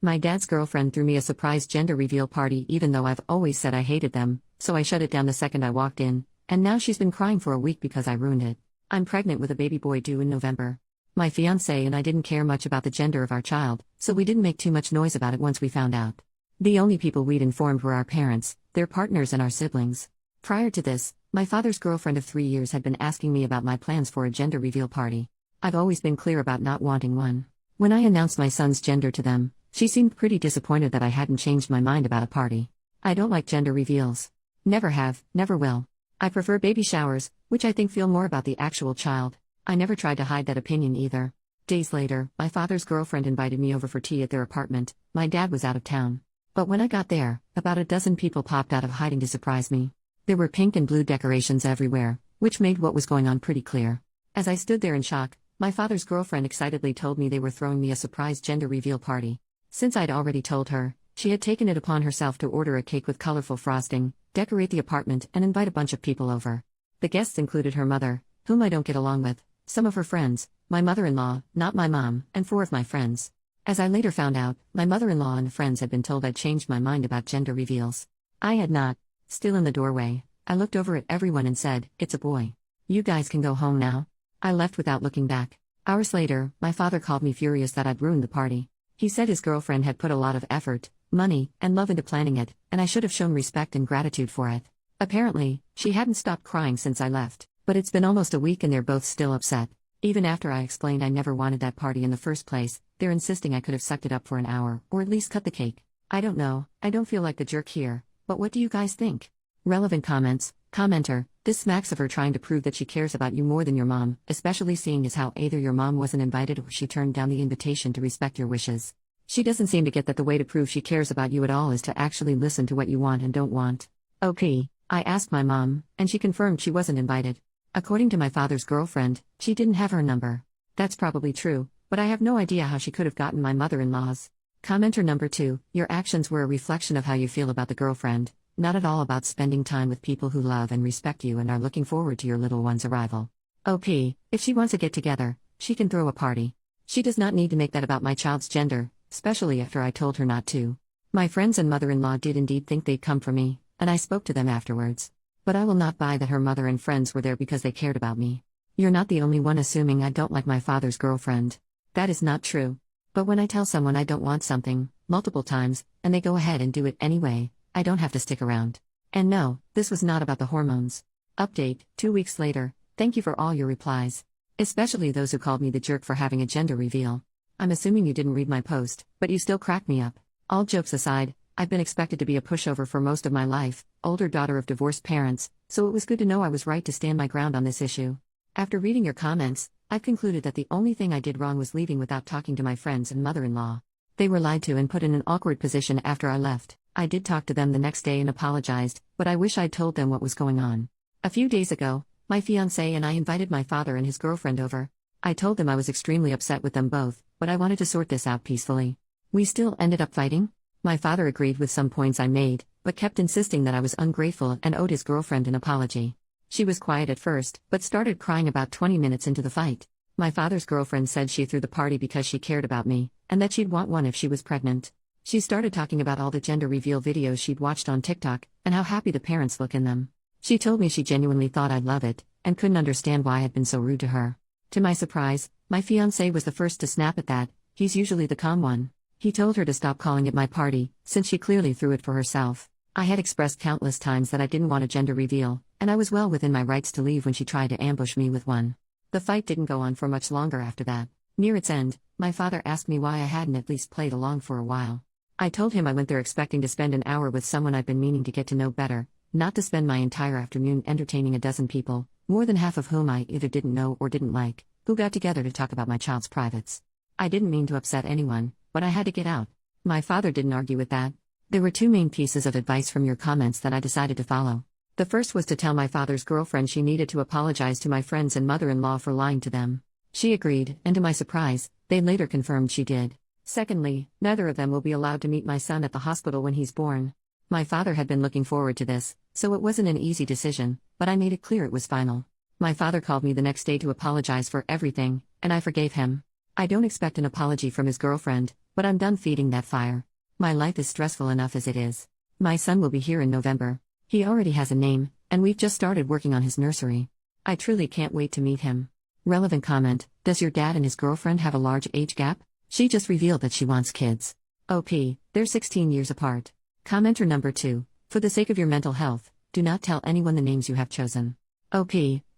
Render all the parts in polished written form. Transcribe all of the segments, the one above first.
My dad's girlfriend threw me a surprise gender reveal party even though I've always said I hated them, so I shut it down the second I walked in, and now she's been crying for a week because I ruined it. I'm pregnant with a baby boy due in November. My fiancé and I didn't care much about the gender of our child, so we didn't make too much noise about it once we found out. The only people we'd informed were our parents, their partners and our siblings. Prior to this, my father's girlfriend of 3 years had been asking me about my plans for a gender reveal party. I've always been clear about not wanting one. When I announced my son's gender to them, she seemed pretty disappointed that I hadn't changed my mind about a party. I don't like gender reveals. Never have, never will. I prefer baby showers, which I think feel more about the actual child. I never tried to hide that opinion either. Days later, my father's girlfriend invited me over for tea at their apartment. My dad was out of town. But when I got there, about a dozen people popped out of hiding to surprise me. There were pink and blue decorations everywhere, which made what was going on pretty clear. As I stood there in shock, my father's girlfriend excitedly told me they were throwing me a surprise gender reveal party. Since I'd already told her, she had taken it upon herself to order a cake with colorful frosting, decorate the apartment, and invite a bunch of people over. The guests included her mother, whom I don't get along with, some of her friends, my mother-in-law, not my mom, and 4 of my friends. As I later found out, my mother-in-law and friends had been told I'd changed my mind about gender reveals. I had not. Still in the doorway, I looked over at everyone and said, "It's a boy. You guys can go home now." I left without looking back. Hours later, my father called me furious that I'd ruined the party. He said his girlfriend had put a lot of effort, money, and love into planning it, and I should have shown respect and gratitude for it. Apparently, she hadn't stopped crying since I left, but it's been almost a week and they're both still upset. Even after I explained I never wanted that party in the first place, they're insisting I could have sucked it up for an hour, or at least cut the cake. I don't know, I don't feel like the jerk here, but what do you guys think? Relevant comments. Commenter, this smacks of her trying to prove that she cares about you more than your mom, especially seeing as how either your mom wasn't invited or she turned down the invitation to respect your wishes. She doesn't seem to get that the way to prove she cares about you at all is to actually listen to what you want and don't want. Okay, I asked my mom, and she confirmed she wasn't invited. According to my father's girlfriend, she didn't have her number. That's probably true, but I have no idea how she could have gotten my mother-in-law's. Commenter number 2, your actions were a reflection of how you feel about the girlfriend, not at all about spending time with people who love and respect you and are looking forward to your little one's arrival. OP, if she wants to get together, she can throw a party. She does not need to make that about my child's gender, especially after I told her not to. My friends and mother-in-law did indeed think they'd come for me, and I spoke to them afterwards. But I will not buy that her mother and friends were there because they cared about me. You're not the only one assuming I don't like my father's girlfriend. That is not true. But when I tell someone I don't want something, multiple times, and they go ahead and do it anyway, I don't have to stick around. And no, this was not about the hormones. Update, 2 weeks later, thank you for all your replies. Especially those who called me the jerk for having a gender reveal. I'm assuming you didn't read my post, but you still cracked me up. All jokes aside, I've been expected to be a pushover for most of my life, older daughter of divorced parents, so it was good to know I was right to stand my ground on this issue. After reading your comments, I've concluded that the only thing I did wrong was leaving without talking to my friends and mother-in-law. They were lied to and put in an awkward position after I left. I did talk to them the next day and apologized, but I wish I'd told them what was going on. A few days ago, my fiancé and I invited my father and his girlfriend over. I told them I was extremely upset with them both, but I wanted to sort this out peacefully. We still ended up fighting. My father agreed with some points I made, but kept insisting that I was ungrateful and owed his girlfriend an apology. She was quiet at first, but started crying about 20 minutes into the fight. My father's girlfriend said she threw the party because she cared about me, and that she'd want one if she was pregnant. She started talking about all the gender reveal videos she'd watched on TikTok, and how happy the parents look in them. She told me she genuinely thought I'd love it, and couldn't understand why I'd been so rude to her. To my surprise, my fiancé was the first to snap at that. He's usually the calm one. He told her to stop calling it my party, since she clearly threw it for herself. I had expressed countless times that I didn't want a gender reveal, and I was well within my rights to leave when she tried to ambush me with one. The fight didn't go on for much longer after that. Near its end, my father asked me why I hadn't at least played along for a while. I told him I went there expecting to spend an hour with someone I'd been meaning to get to know better, not to spend my entire afternoon entertaining a dozen people, more than half of whom I either didn't know or didn't like, who got together to talk about my child's privates. I didn't mean to upset anyone, but I had to get out. My father didn't argue with that. There were 2 main pieces of advice from your comments that I decided to follow. The first was to tell my father's girlfriend she needed to apologize to my friends and mother-in-law for lying to them. She agreed, and to my surprise, they later confirmed she did. Secondly, neither of them will be allowed to meet my son at the hospital when he's born. My father had been looking forward to this, so it wasn't an easy decision, but I made it clear it was final. My father called me the next day to apologize for everything, and I forgave him. I don't expect an apology from his girlfriend, but I'm done feeding that fire. My life is stressful enough as it is. My son will be here in November. He already has a name, and we've just started working on his nursery. I truly can't wait to meet him. Relevant comment: does your dad and his girlfriend have a large age gap? She just revealed that she wants kids. OP, they're 16 years apart. Commenter number 2: for the sake of your mental health, do not tell anyone the names you have chosen. OP,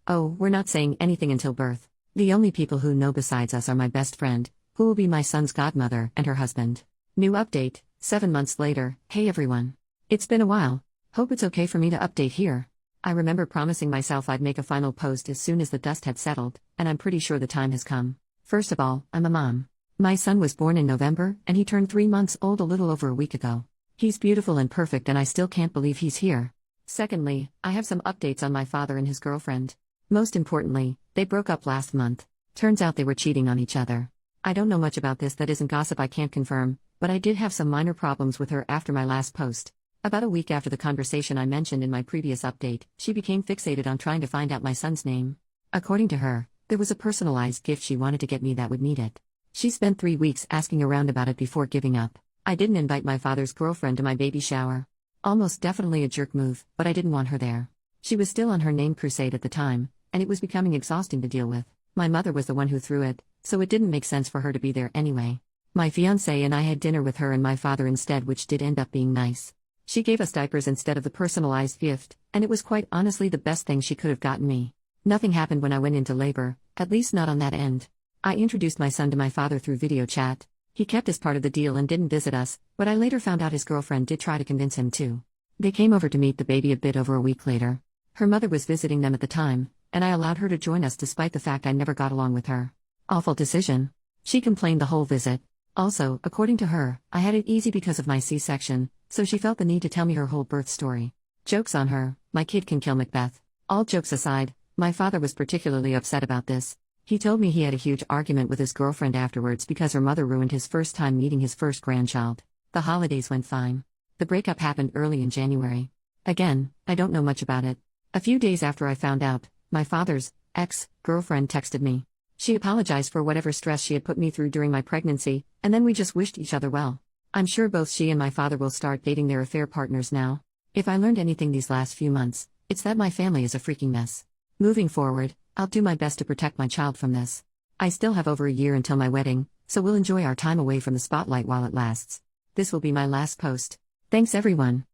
oh, we're not saying anything until birth. The only people who know besides us are my best friend, who will be my son's godmother, and her husband. New update, 7 months later. Hey everyone. It's been a while. Hope it's okay for me to update here. I remember promising myself I'd make a final post as soon as the dust had settled, and I'm pretty sure the time has come. First of all, I'm a mom. My son was born in November, and he turned 3 months old a little over a week ago. He's beautiful and perfect, and I still can't believe he's here. Secondly, I have some updates on my father and his girlfriend. Most importantly, they broke up last month. Turns out they were cheating on each other. I don't know much about this that isn't gossip I can't confirm, but I did have some minor problems with her after my last post. About a week after the conversation I mentioned in my previous update, she became fixated on trying to find out my son's name. According to her, there was a personalized gift she wanted to get me that would need it. She spent 3 weeks asking around about it before giving up. I didn't invite my father's girlfriend to my baby shower. Almost definitely a jerk move, but I didn't want her there. She was still on her name crusade at the time, and it was becoming exhausting to deal with. My mother was the one who threw it, so it didn't make sense for her to be there anyway. My fiancé and I had dinner with her and my father instead, which did end up being nice. She gave us diapers instead of the personalized gift, and it was quite honestly the best thing she could have gotten me. Nothing happened when I went into labor, at least not on that end. I introduced my son to my father through video chat. He kept his part of the deal and didn't visit us, but I later found out his girlfriend did try to convince him to. They came over to meet the baby a bit over a week later. Her mother was visiting them at the time, and I allowed her to join us despite the fact I never got along with her. Awful decision. She complained the whole visit. Also, according to her, I had it easy because of my C-section, so she felt the need to tell me her whole birth story. Joke's on her, my kid can kill Macbeth. All jokes aside, my father was particularly upset about this. He told me he had a huge argument with his girlfriend afterwards because her mother ruined his first time meeting his first grandchild. The holidays went fine. The breakup happened early in January. Again, I don't know much about it. A few days after I found out, my father's ex-girlfriend texted me. She apologized for whatever stress she had put me through during my pregnancy, and then we just wished each other well. I'm sure both she and my father will start dating their affair partners now. If I learned anything these last few months, it's that my family is a freaking mess. Moving forward, I'll do my best to protect my child from this. I still have over a year until my wedding, so we'll enjoy our time away from the spotlight while it lasts. This will be my last post. Thanks everyone.